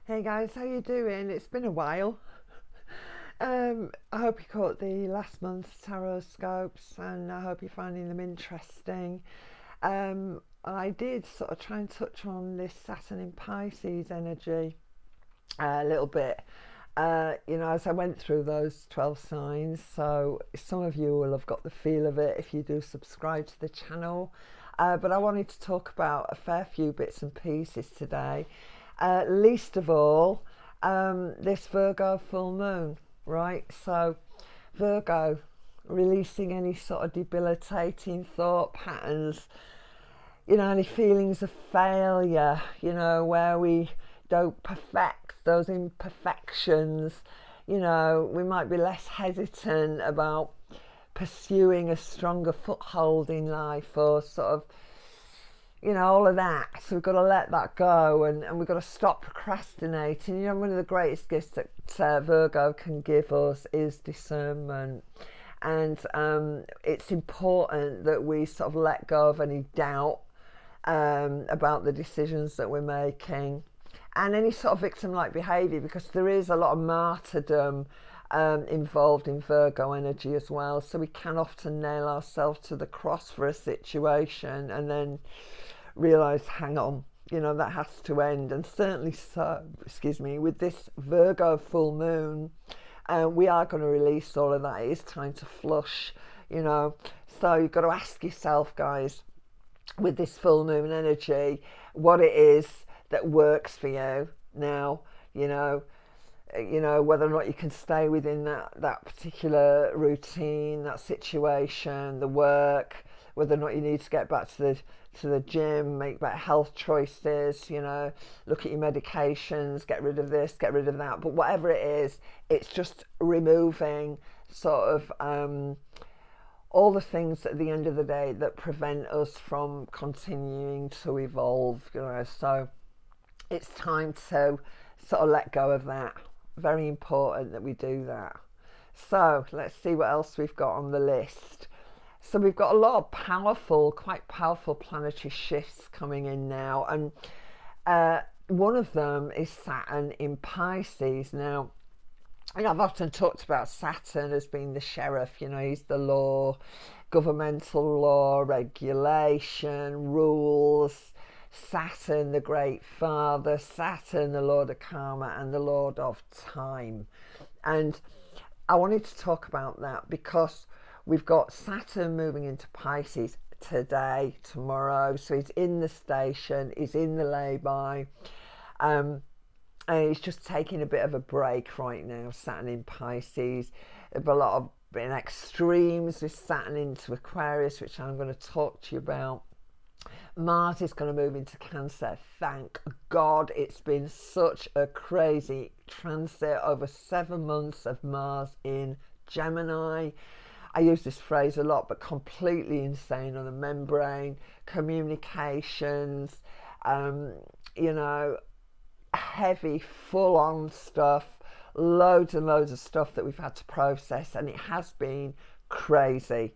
Hey guys, how you doing? It's been a while. I hope you caught the last month's tarot scopes and I hope you're finding them interesting. I did sort of try and touch on this Saturn in Pisces energy a little bit, as I went through those 12 signs. So some of you will have got the feel of it if you do subscribe to the channel. But I wanted to talk about a fair few bits and pieces today. Least of all, this Virgo full moon, right? So, Virgo, releasing any sort of debilitating thought patterns, any feelings of failure, where we don't perfect those imperfections. We might be less hesitant about pursuing a stronger foothold in life, or sort of all of that. So we've got to let that go, and we've got to stop procrastinating. One of the greatest gifts that Virgo can give us is discernment. And it's important that we sort of let go of any doubt about the decisions that we're making and any sort of victim-like behaviour, because there is a lot of martyrdom involved in Virgo energy as well. So we can often nail ourselves to the cross for a situation and then realise, hang on, that has to end. And certainly so, with this Virgo full moon, we are going to release all of that. It is time to flush, So you've got to ask yourself, guys, with this full moon energy, what it is that works for you now, whether or not you can stay within that particular routine, that situation, the work, whether or not you need to get back to the gym, make better health choices, look at your medications, get rid of this, get rid of that. But whatever it is, it's just removing sort of all the things at the end of the day that prevent us from continuing to evolve, So it's time to sort of let go of that. Very important that we do that. So let's see what else we've got on the list. So we've got a lot of quite powerful planetary shifts coming in now, and one of them is Saturn in Pisces. Now, I've often talked about Saturn as being the sheriff. He's the law, governmental law, regulation, rules. Saturn, the great father. Saturn, the lord of karma and the lord of time. And I wanted to talk about that because we've got Saturn moving into Pisces today, tomorrow. So he's in the station, he's in the lay-by. And he's just taking a bit of a break right now, Saturn in Pisces. There's a lot of extremes with Saturn into Aquarius, which I'm going to talk to you about. Mars is going to move into Cancer. Thank God. It's been such a crazy transit over 7 months of Mars in Gemini. I use this phrase a lot, but completely insane on the membrane, communications, heavy, full-on stuff, loads and loads of stuff that we've had to process, and it has been crazy.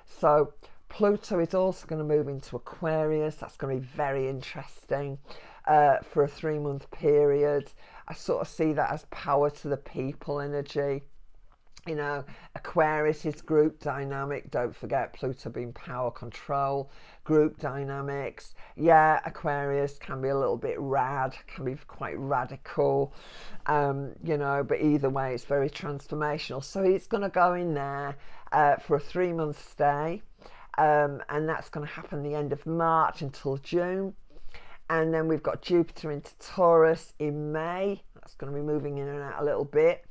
So Pluto is also going to move into Aquarius. That's going to be very interesting for a 3-month period. I sort of see that as power to the people energy. Aquarius is group dynamic. Don't forget Pluto being power control, group dynamics. Yeah, Aquarius can be a little bit rad, can be quite radical, but either way, it's very transformational. So it's going to go in there for a 3-month stay, and that's going to happen the end of March until June. And then we've got Jupiter into Taurus in May. That's going to be moving in and out a little bit.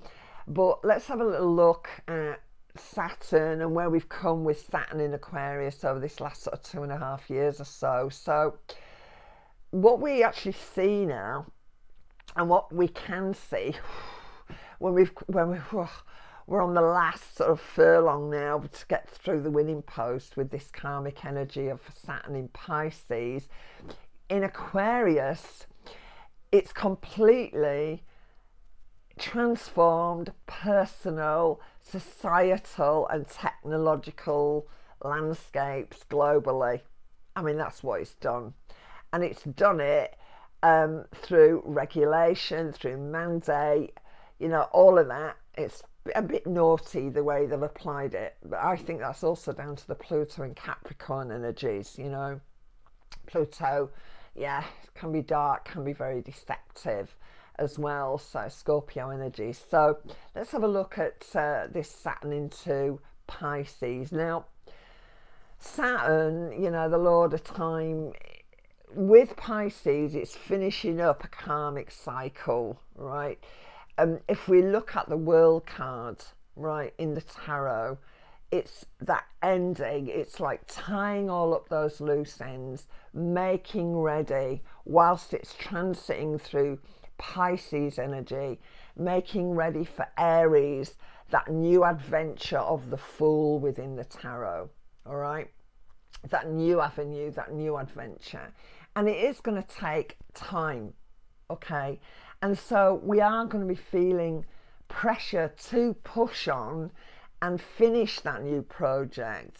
But let's have a little look at Saturn and where we've come with Saturn in Aquarius over this last sort of 2.5 years or so. So what we actually see now, and what we can see when we're on the last sort of furlong now to get through the winning post with this karmic energy of Saturn in Pisces. In Aquarius, it's completely transformed personal, societal and technological landscapes globally. I mean, that's what it's done. And it's done it through regulation, through mandate, all of that. It's a bit naughty the way they've applied it, but I think that's also down to the Pluto and Capricorn energies. Pluto, yeah, can be dark, can be very deceptive as well. So Scorpio energy. So let's have a look at this Saturn into Pisces. Now, Saturn, the Lord of Time, with Pisces, it's finishing up a karmic cycle, right? If we look at the world card, right, in the tarot, it's that ending. It's like tying all up those loose ends, making ready whilst it's transiting through Pisces energy, making ready for Aries, that new adventure of the Fool within the tarot, all right? That new avenue, that new adventure. And it is going to take time, okay? And so we are going to be feeling pressure to push on and finish that new project,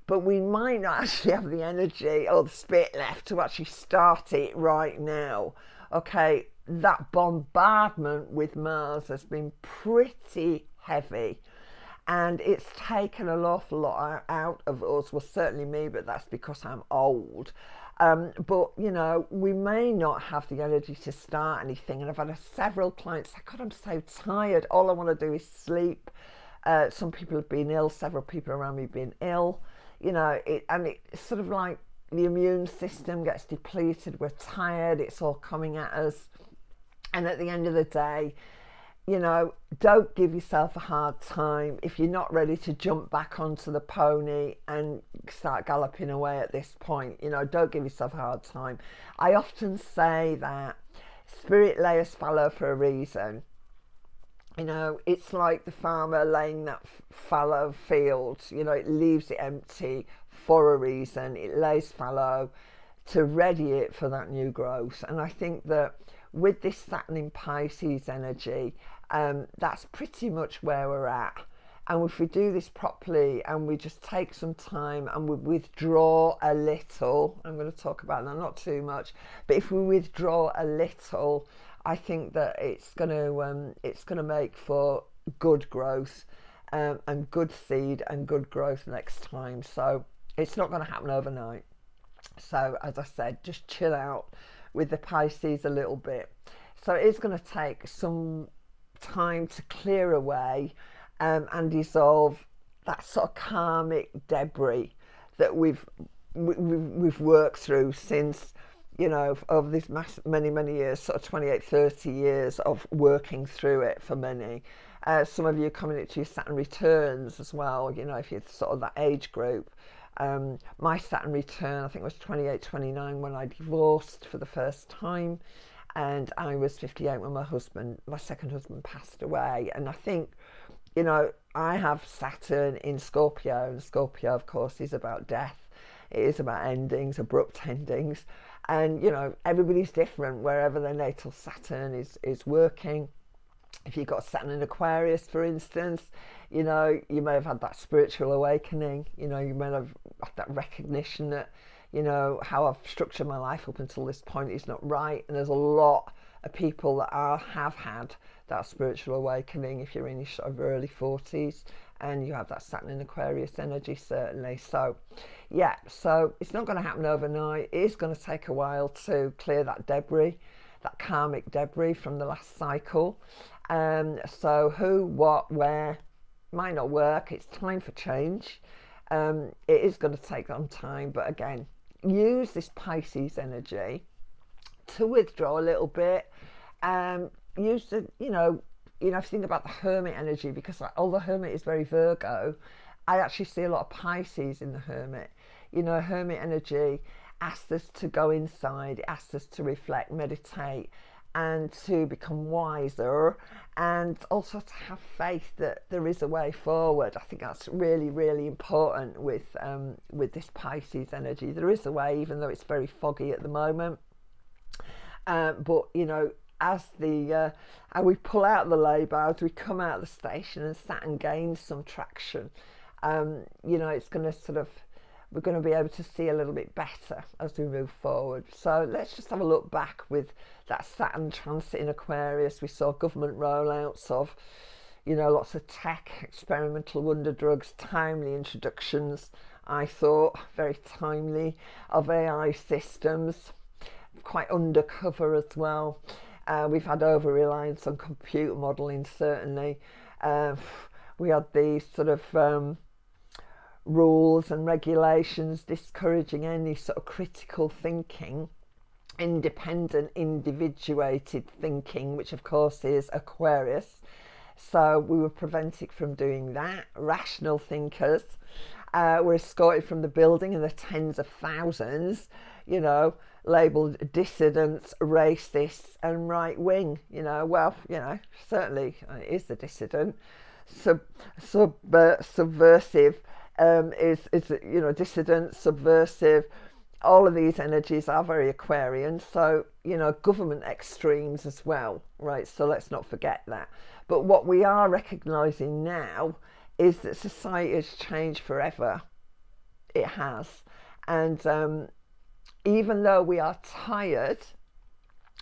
but we might not actually have the energy or the spirit left to actually start it right now, okay? That bombardment with Mars has been pretty heavy, and it's taken an awful lot out of us. Well, certainly me, but that's because I'm old. But we may not have the energy to start anything. And I've had several clients say, God, I'm so tired, all I want to do is sleep. Some people have been ill, several people around me have been ill, it's sort of like the immune system gets depleted, we're tired, it's all coming at us. And at the end of the day, don't give yourself a hard time. If you're not ready to jump back onto the pony and start galloping away at this point, don't give yourself a hard time. I often say that spirit layers fallow for a reason. It's like the farmer laying that fallow field, it leaves it empty for a reason. It lays fallow to ready it for that new growth. And I think that with this Saturn in Pisces energy, that's pretty much where we're at. And if we do this properly and we just take some time and we withdraw a little, I'm going to talk about that, not too much, but if we withdraw a little, I think that it's going to make for good growth, and good seed and good growth next time. So it's not going to happen overnight. So as I said, just chill out with the Pisces a little bit. So it's going to take some time to clear away and dissolve that sort of karmic debris that we've worked through since, over these many years, sort of 28, 30 years of working through it for many. Some of you coming into your Saturn returns as well, if you're sort of that age group. My Saturn return, I think, was 28, 29 when I divorced for the first time, and I was 58 when my second husband passed away. And I think, I have Saturn in Scorpio, and Scorpio, of course, is about death. It is about endings, abrupt endings. And, everybody's different wherever their natal Saturn is working. If you've got Saturn in Aquarius, for instance, you may have had that spiritual awakening. You may have had that recognition that, how I've structured my life up until this point is not right. And there's a lot of people that have had that spiritual awakening if you're in your sort of early 40s and you have that Saturn in Aquarius energy, certainly. So yeah, so it's not going to happen overnight. It is going to take a while to clear that debris, that karmic debris from the last cycle. So who, what, where might not work. It's time for change. It is going to take some time, but again, use this Pisces energy to withdraw a little bit. Use the, if you think about the Hermit energy, because although Hermit is very Virgo, I actually see a lot of Pisces in the Hermit. Hermit energy asks us to go inside, it asks us to reflect, meditate, and to become wiser, and also to have faith that there is a way forward. I think that's really, really important with this Pisces energy. There is a way, even though it's very foggy at the moment. But as we pull out the lay-by, as we come out of the station and Saturn gains some traction, it's going to sort of we're going to be able to see a little bit better as we move forward. So let's just have a look back with that Saturn transit in Aquarius. We saw government rollouts of, you know, lots of tech, experimental wonder drugs, timely introductions, I thought, very timely, of AI systems, quite undercover as well. We've had over-reliance on computer modelling, certainly. We had these sort of rules and regulations discouraging any sort of critical thinking, independent, individuated thinking, which of course is Aquarius. So we were prevented from doing that. Rational thinkers were escorted from the building in the tens of thousands, you know, labelled dissidents, racists and right wing, you know. Well, you know, certainly it is the dissident. Subversive is, you know, dissident, subversive. All of these energies are very Aquarian. So, you know, government extremes as well, right? So let's not forget that. But what we are recognising now is that society has changed forever. It has. And even though we are tired,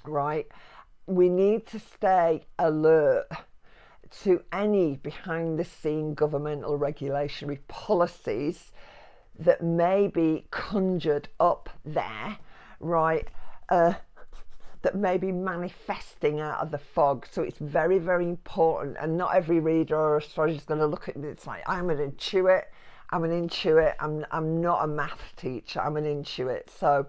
right, we need to stay alert to any behind the scene governmental regulatory policies that may be conjured up there, right, that may be manifesting out of the fog. So it's very, very important. And not every reader or astrologer is going to look at it. It's like, I'm an intuit. I'm not a math teacher. I'm an intuit. So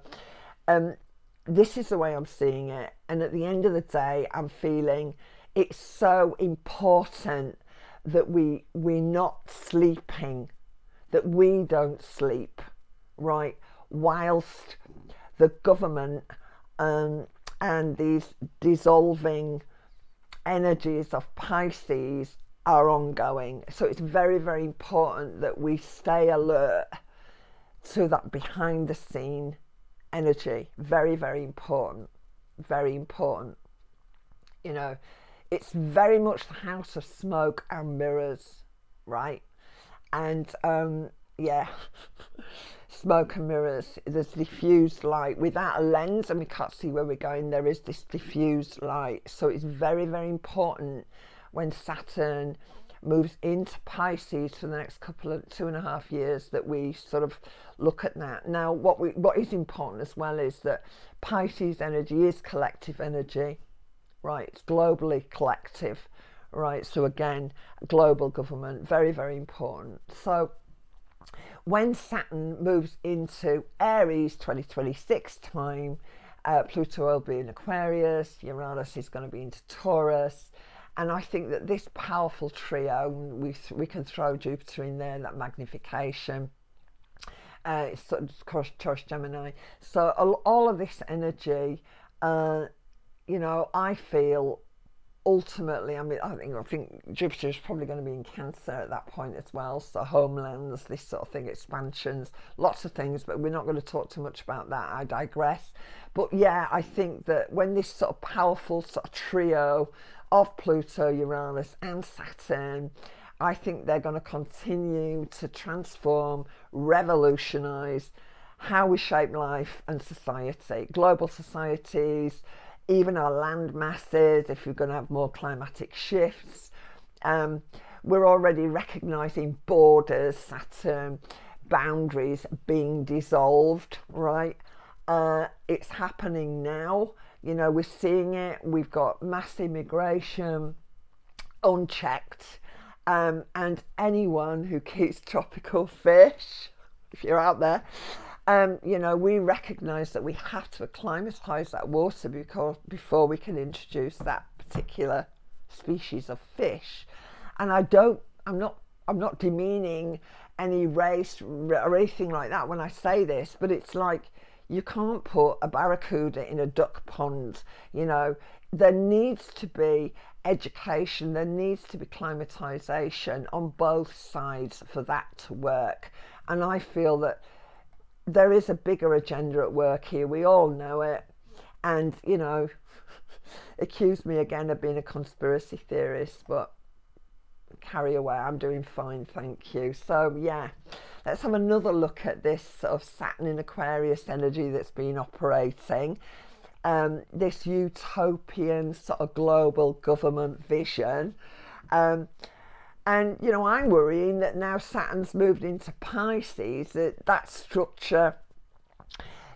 this is the way I'm seeing it. And at the end of the day, I'm feeling it's so important that we're not sleeping, that we don't sleep, right, whilst the government and these dissolving energies of Pisces are ongoing. So it's very, very important that we stay alert to that behind the scene energy. Very, very important. Very important. You know, it's very much the house of smoke and mirrors, right? And yeah, smoke and mirrors. There's diffused light. Without a lens and we can't see where we're going, there is this diffused light. So it's very, very important when Saturn moves into Pisces for the next couple of 2.5 years that we sort of look at that. Now, what is important as well is that Pisces energy is collective energy, right? It's globally collective, right? So again, global government, very, very important. So when Saturn moves into Aries 2026 time, Pluto will be in Aquarius, Uranus is going to be into Taurus. And I think that this powerful trio, we can throw Jupiter in there, that magnification, it's sort of Taurus, Gemini. So all of this energy, you know, I feel ultimately, I mean, I think Jupiter is probably going to be in Cancer at that point as well. So homelands, this sort of thing, expansions, lots of things, but we're not going to talk too much about that. I digress. But yeah, I think that when this sort of powerful sort of trio of Pluto, Uranus and Saturn, I think they're going to continue to transform, revolutionise how we shape life and society, global societies, even our land masses, if we're going to have more climatic shifts. We're already recognising borders, Saturn, boundaries being dissolved, right? It's happening now. You know, we're seeing it. We've got mass immigration, unchecked, and anyone who keeps tropical fish, if you're out there, you know, we recognise that we have to acclimatise that water before we can introduce that particular species of fish. And I'm not demeaning any race or anything like that when I say this, but it's like, you can't put a barracuda in a duck pond. You know, there needs to be education, there needs to be climatisation on both sides for that to work. And I feel that there is a bigger agenda at work here. We all know it. And, you know, accuse me again of being a conspiracy theorist, but carry away. I'm doing fine, thank you. So, yeah, let's have another look at this sort of Saturn in Aquarius energy that's been operating. This utopian sort of global government vision. And, you know, I'm worrying that now Saturn's moved into Pisces, that structure,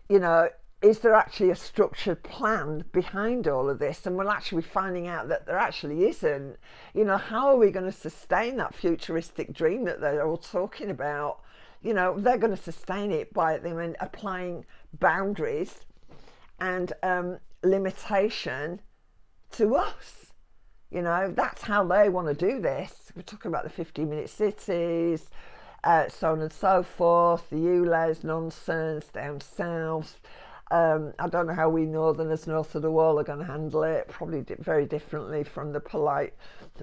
you know, is there actually a structured plan behind all of this? And we'll actually be finding out that there actually isn't. You know, how are we going to sustain that futuristic dream that they're all talking about? You know, they're going to sustain it by applying boundaries and limitation to us. You know, that's how they want to do this. We're talking about the 15-minute cities, so on and so forth, the ULEZ nonsense down south. I don't know how we northerners north of the wall are going to handle it, probably very differently from the polite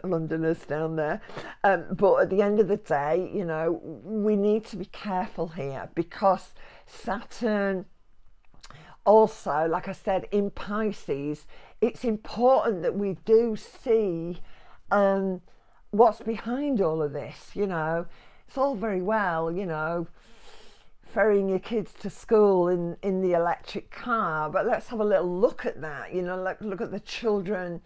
Londoners down there. But at the end of the day, you know, we need to be careful here, because Saturn also, like I said, in Pisces, it's important that we do see what's behind all of this. You know, it's all very well, you know, ferrying your kids to school in the electric car, but let's have a little look at that. You know, look at the children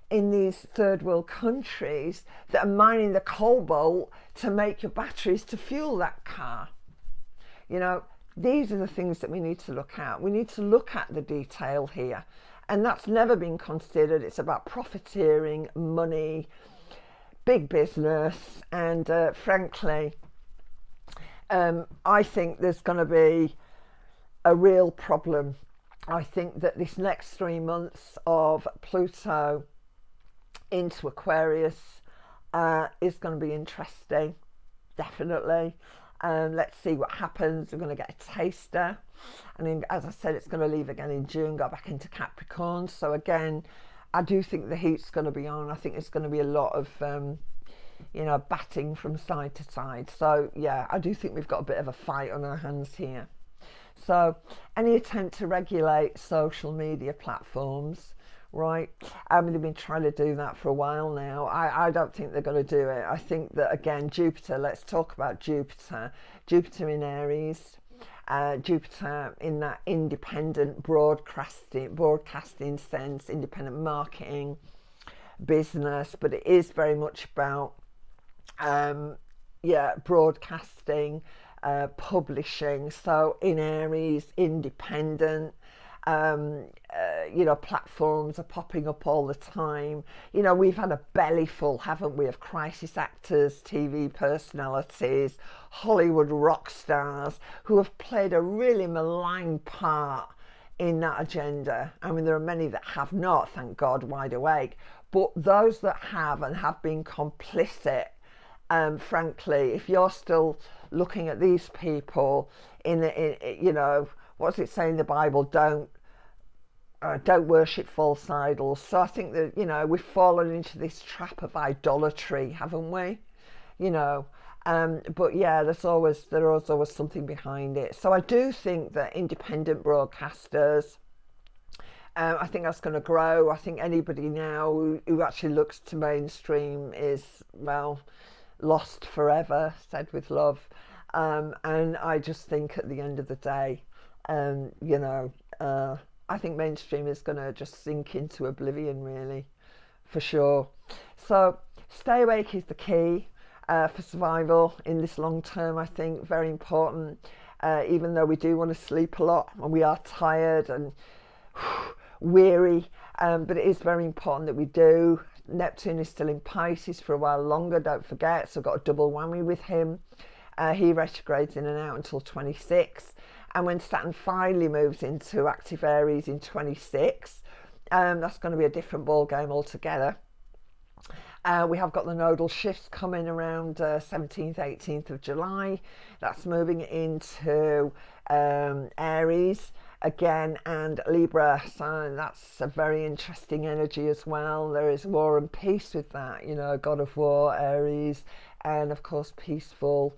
in these third world countries that are mining the cobalt to make your batteries to fuel that car. You know, these are the things that we need to look at. We need to look at the detail here, and that's never been considered. It's about profiteering, money, big business, and frankly, I think there's going to be a real problem. I think that this next 3 months of Pluto into Aquarius is going to be interesting, definitely. Let's see what happens. We're going to get a taster. I mean, as I said, it's going to leave again in June, go back into Capricorn. So again, I do think the heat's going to be on. I think there's going to be a lot of you know, batting from side to side. So yeah, I do think we've got a bit of a fight on our hands here. So any attempt to regulate social media platforms, right? I mean, they've been trying to do that for a while now. I don't think they're going to do it. I think that, again, Jupiter, let's talk about Jupiter. Jupiter in Aries, Jupiter in that independent broadcasting sense, independent marketing, business, but it is very much about broadcasting, publishing. So in Aries, independent, you know, platforms are popping up all the time. You know, we've had a belly full, haven't we, of crisis actors, TV personalities, Hollywood rock stars who have played a really malign part in that agenda. I mean, there are many that have not, thank God, wide awake, but those that have and have been complicit, frankly, if you're still looking at these people in you know, what's it say in the Bible? Don't worship false idols. So I think that, you know, we've fallen into this trap of idolatry, haven't we? You know, but yeah, there is always something behind it. So I do think that independent broadcasters, I think that's going to grow. I think anybody now who actually looks to mainstream is, well, lost forever, said with love. And I just think at the end of the day, you know, I think mainstream is going to just sink into oblivion, really, for sure. So stay awake is the key for survival in this long term. I think very important, even though we do want to sleep a lot and we are tired and weary, but it is very important that we do. Neptune is still in Pisces for a while longer, don't forget, so I've got a double whammy with him. He retrogrades in and out until 26, and when Saturn finally moves into active Aries in 26, that's going to be a different ball game altogether. We have got the nodal shifts coming around 17th, 18th of July. That's moving into Aries again and Libra, so that's a very interesting energy as well. There is war and peace with that, you know, God of War, Aries, and of course peaceful,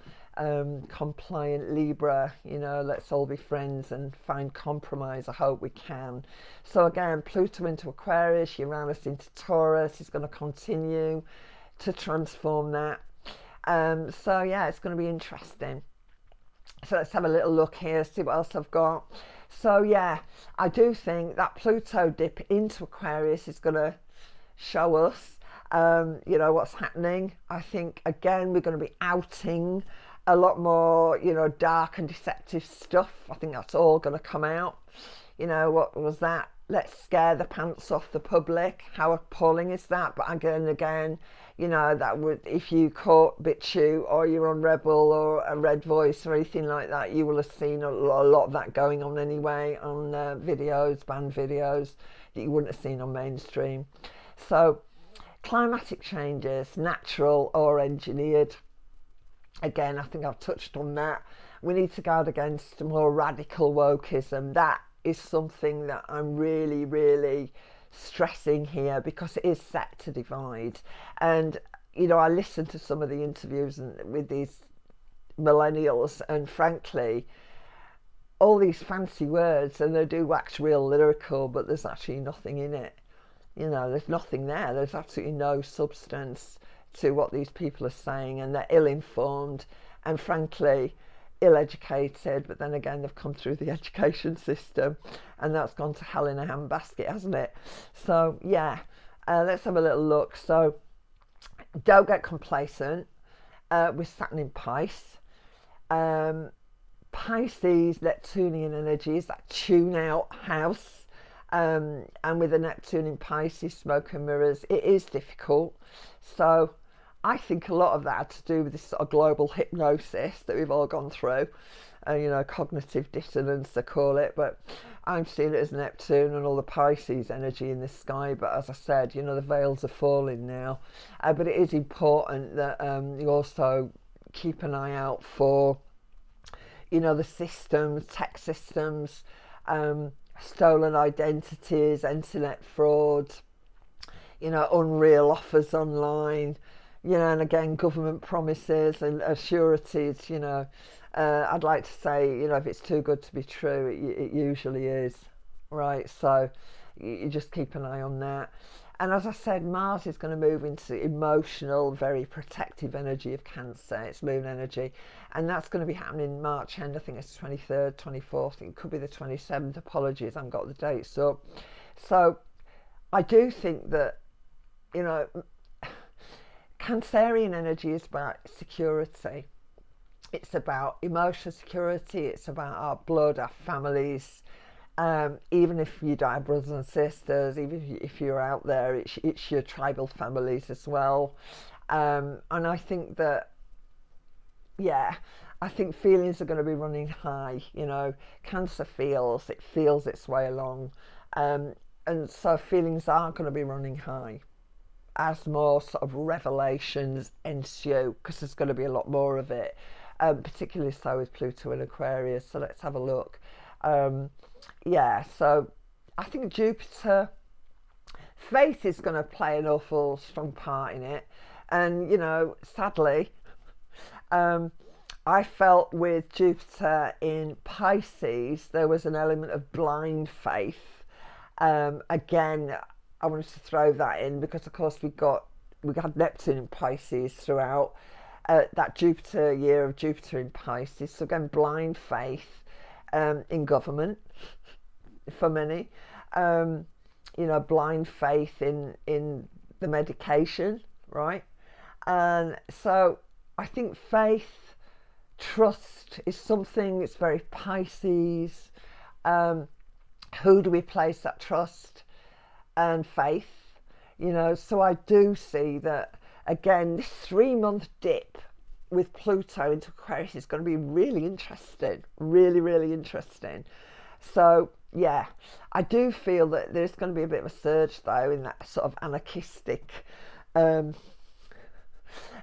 compliant Libra. You know, let's all be friends and find compromise. I hope we can. So again, Pluto into Aquarius, Uranus into Taurus is going to continue to transform that. So yeah, it's going to be interesting. So let's have a little look here, see what else I've got. So yeah, I do think that Pluto dip into Aquarius is going to show us, you know, what's happening. I think, again, we're going to be outing a lot more, you know, dark and deceptive stuff. I think that's all going to come out. You know, what was that? Let's scare the pants off the public. How appalling is that? But again, you know, that would, if you caught BitChute or you're on Rebel or a Red Voice or anything like that, you will have seen a lot of that going on anyway on videos, banned videos that you wouldn't have seen on mainstream. So climatic changes, natural or engineered. Again, I think I've touched on that. We need to guard against more radical wokeism. That is something that I'm really, really stressing here, because it is set to divide. And, you know, I listened to some of the interviews with these millennials, and frankly, all these fancy words, and they do wax real lyrical, but there's actually nothing in it. You know, there's nothing there. There's absolutely no substance to what these people are saying, and they're ill-informed and frankly ill-educated. But then again, they've come through the education system, and that's gone to hell in a handbasket, hasn't it? So yeah, let's have a little look. So don't get complacent with Saturn in Pisces. Pisces, Neptunian energies, that tune out house. And with the Neptune in Pisces, smoke and mirrors, it is difficult. So I think a lot of that had to do with this sort of global hypnosis that we've all gone through. You know, cognitive dissonance, they call it. But I'm seeing it as Neptune and all the Pisces energy in the sky. But as I said, you know, the veils are falling now. But it is important that you also keep an eye out for, you know, the systems, tech systems, stolen identities, internet fraud, you know, unreal offers online, you know, and again, government promises and sureties, you know. I'd like to say, you know, if it's too good to be true, it usually is, right? So you just keep an eye on that. And as I said, Mars is going to move into emotional, very protective energy of Cancer. It's moon energy. And that's going to be happening March end. I think it's 23rd, 24th. It could be the 27th. Apologies, I haven't got the dates up. So I do think that, you know, Cancerian energy is about security. It's about emotional security. It's about our blood, our families. Even if you don't have brothers and sisters, even if you're out there, it's your tribal families as well. And I think that, yeah, I think feelings are going to be running high. You know, Cancer feels its way along. And so feelings are going to be running high as more sort of revelations ensue, because there's going to be a lot more of it, particularly so with Pluto in Aquarius. So let's have a look. Yeah, so I think Jupiter, faith is going to play an awful strong part in it. And, you know, sadly, I felt with Jupiter in Pisces, there was an element of blind faith. Again, I wanted to throw that in because, of course, we had Neptune in Pisces throughout that Jupiter year of Jupiter in Pisces. So again, blind faith in government for many. You know, blind faith in the medication, right? And so I think faith, trust is something that's very Pisces. Who do we place that trust and faith? You know, so I do see that, again, this 3-month dip with Pluto into Aquarius is going to be really interesting, really, really interesting. So yeah, I do feel that there's going to be a bit of a surge though in that sort of anarchistic,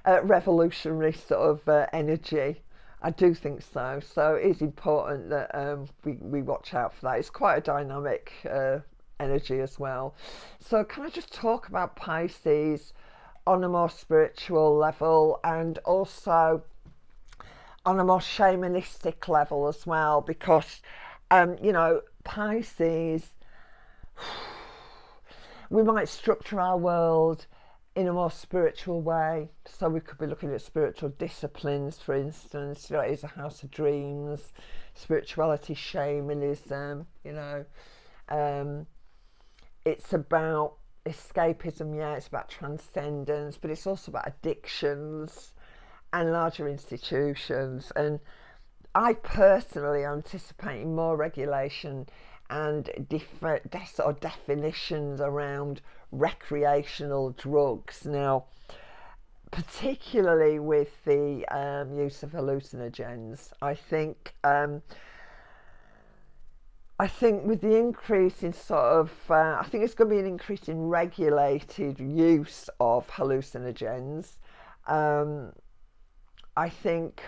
revolutionary sort of energy. I do think so. So it is important that we watch out for that. It's quite a dynamic energy as well. So can I just talk about Pisces on a more spiritual level, and also on a more shamanistic level as well, because you know, Pisces, we might structure our world in a more spiritual way. So we could be looking at spiritual disciplines, for instance. You know, it is a house of dreams, spirituality, shamanism. You know, it's about escapism. Yeah, it's about transcendence, but it's also about addictions and larger institutions. And I personally am anticipating more regulation and different sort of definitions around recreational drugs now, particularly with the use of hallucinogens. I think with the increase in sort of, I think it's going to be an increase in regulated use of hallucinogens. Um, I think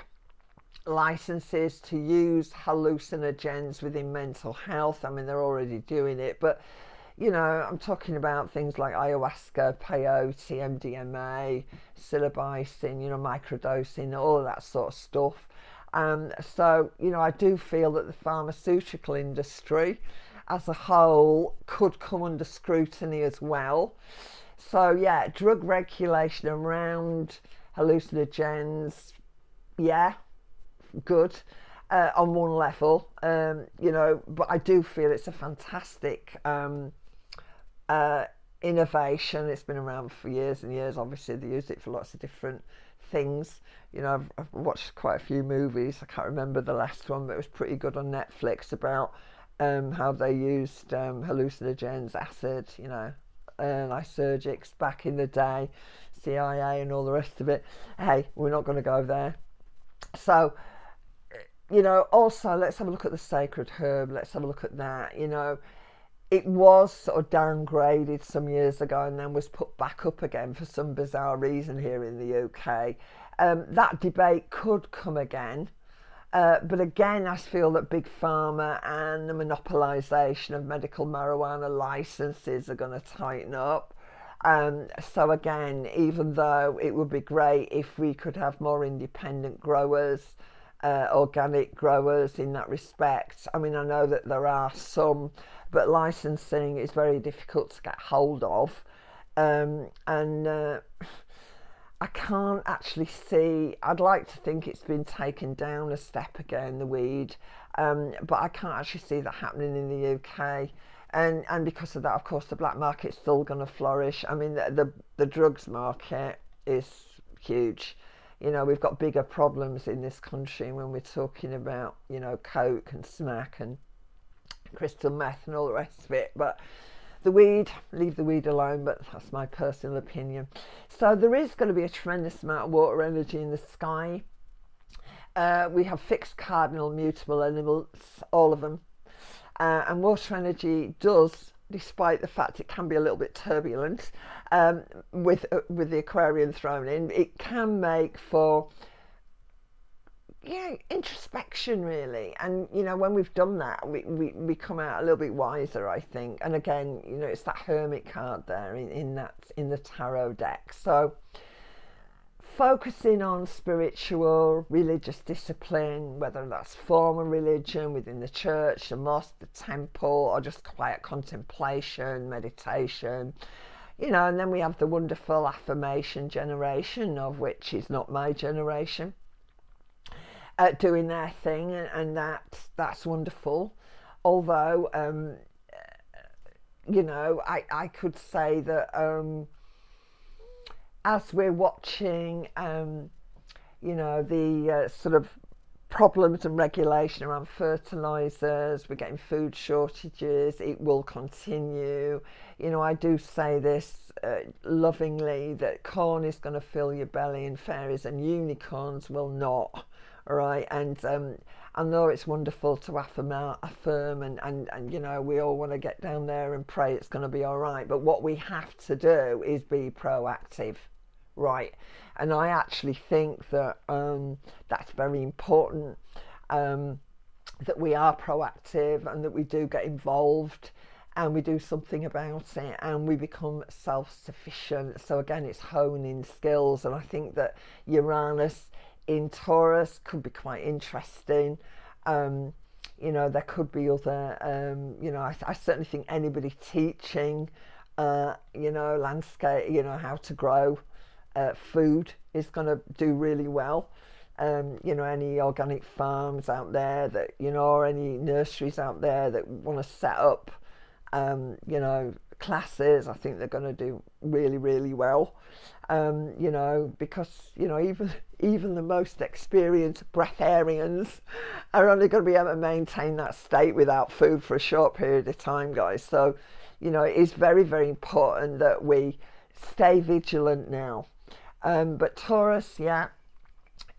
licenses to use hallucinogens within mental health. I mean, they're already doing it, but you know, I'm talking about things like ayahuasca, peyote, MDMA, psilocybin, you know, microdosing, all of that sort of stuff. So, you know, I do feel that the pharmaceutical industry as a whole could come under scrutiny as well. So, yeah, drug regulation around hallucinogens, yeah, good on one level, you know, but I do feel it's a fantastic innovation. It's been around for years and years. Obviously, they use it for lots of different things. You know, I've watched quite a few movies. I can't remember the last one, but it was pretty good on Netflix about how they used hallucinogens, acid, you know, lysergics back in the day, CIA and all the rest of it. Hey, we're not going to go there. So, you know, also let's have a look at the sacred herb. Let's have a look at that. You know, it was sort of downgraded some years ago and then was put back up again for some bizarre reason here in the UK. That debate could come again. But again, I feel that Big Pharma and the monopolisation of medical marijuana licenses are going to tighten up. So again, even though it would be great if we could have more independent growers, organic growers in that respect. I mean, I know that there are some, but licensing is very difficult to get hold of. And I can't actually see, I'd like to think it's been taken down a step again, the weed, but I can't actually see that happening in the UK. And because of that, of course, the black market's still going to flourish. I mean, the drugs market is huge. You know, we've got bigger problems in this country when we're talking about, you know, coke and smack and crystal meth and all the rest of it. But the weed, leave the weed alone, but that's my personal opinion. So there is going to be a tremendous amount of water energy in the sky. We have fixed, cardinal, mutable elements, all of them. And water energy does, despite the fact it can be a little bit turbulent, with the Aquarian thrown in, it can make for, yeah, introspection really. And you know, when we've done that, we come out a little bit wiser, I think. And again, you know, it's that Hermit card there in the tarot deck. So focusing on spiritual, religious discipline, whether that's formal religion within the church, the mosque, the temple, or just quiet contemplation, meditation, you know. And then we have the wonderful affirmation generation, of which is not my generation, doing their thing, and that's wonderful. Although, you know, I could say that as we're watching, you know, the sort of problems and regulation around fertilizers, we're getting food shortages, it will continue. You know, I do say this lovingly, that corn is going to fill your belly and fairies and unicorns will not. All right, and I know it's wonderful to affirm and you know, we all want to get down there and pray it's going to be all right, but what we have to do is be proactive, right? And I actually think that that's very important, that we are proactive and that we do get involved and we do something about it and we become self-sufficient. So again, it's honing skills, and I think that Uranus in Taurus could be quite interesting. You know, there could be other, you know, I certainly think anybody teaching landscape, how to grow food is going to do really well. Any organic farms out there that, or any nurseries out there that want to set up, classes, I think they're going to do really, really well. Because, even the most experienced breatharians are only going to be able to maintain that state without food for a short period of time, guys. So, it is very, very important that we stay vigilant now. But Taurus, yeah,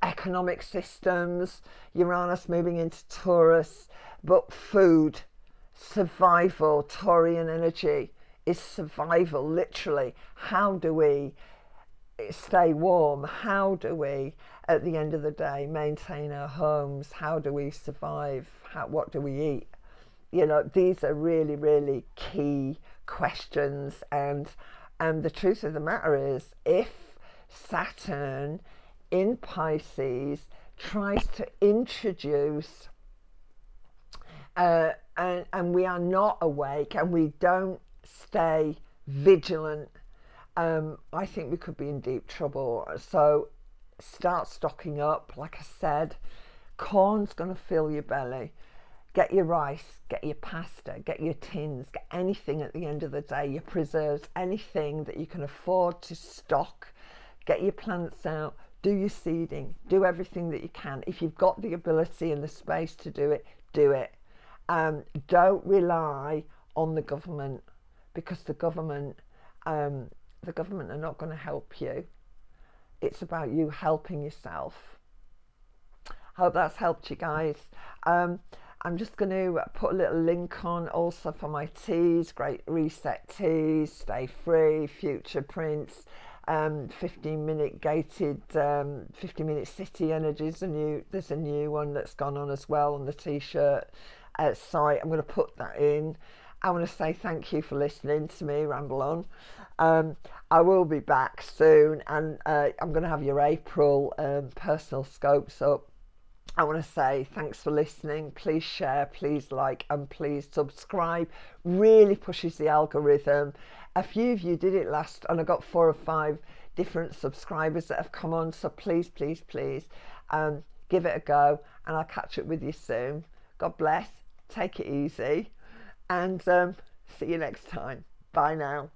economic systems, Uranus moving into Taurus, but food, survival, Taurian energy is survival, literally. How do we stay warm? How do we, at the end of the day, maintain our homes? How do we survive? What do we eat? These are really, really key questions. And the truth of the matter is, if Saturn in Pisces tries to introduce and we are not awake and we don't stay vigilant, I think we could be in deep trouble. So start stocking up. Like I said, corn's going to fill your belly. Get your rice, get your pasta, get your tins, get anything at the end of the day, your preserves, anything that you can afford to stock. Get your plants out, do your seeding, do everything that you can. If you've got the ability and the space to do it, do it. Don't rely on the government, because the government are not going to help you. It's about you helping yourself. Hope that's helped you guys. I'm just going to put a little link on also for my teas, Great Reset teas, Stay Free, Future Prints, 15-minute gated, 15-minute city energies. There's a new one that's gone on as well on the t-shirt site. I'm going to put that in. I want to say thank you for listening to me ramble on. I will be back soon, and I'm going to have your April personal scopes up. I want to say thanks for listening. Please share, please like, and please subscribe. Really pushes the algorithm. A few of you did it last, and I got 4 or 5 different subscribers that have come on. So please, please, please give it a go, and I'll catch up with you soon. God bless. Take it easy, and see you next time. Bye now.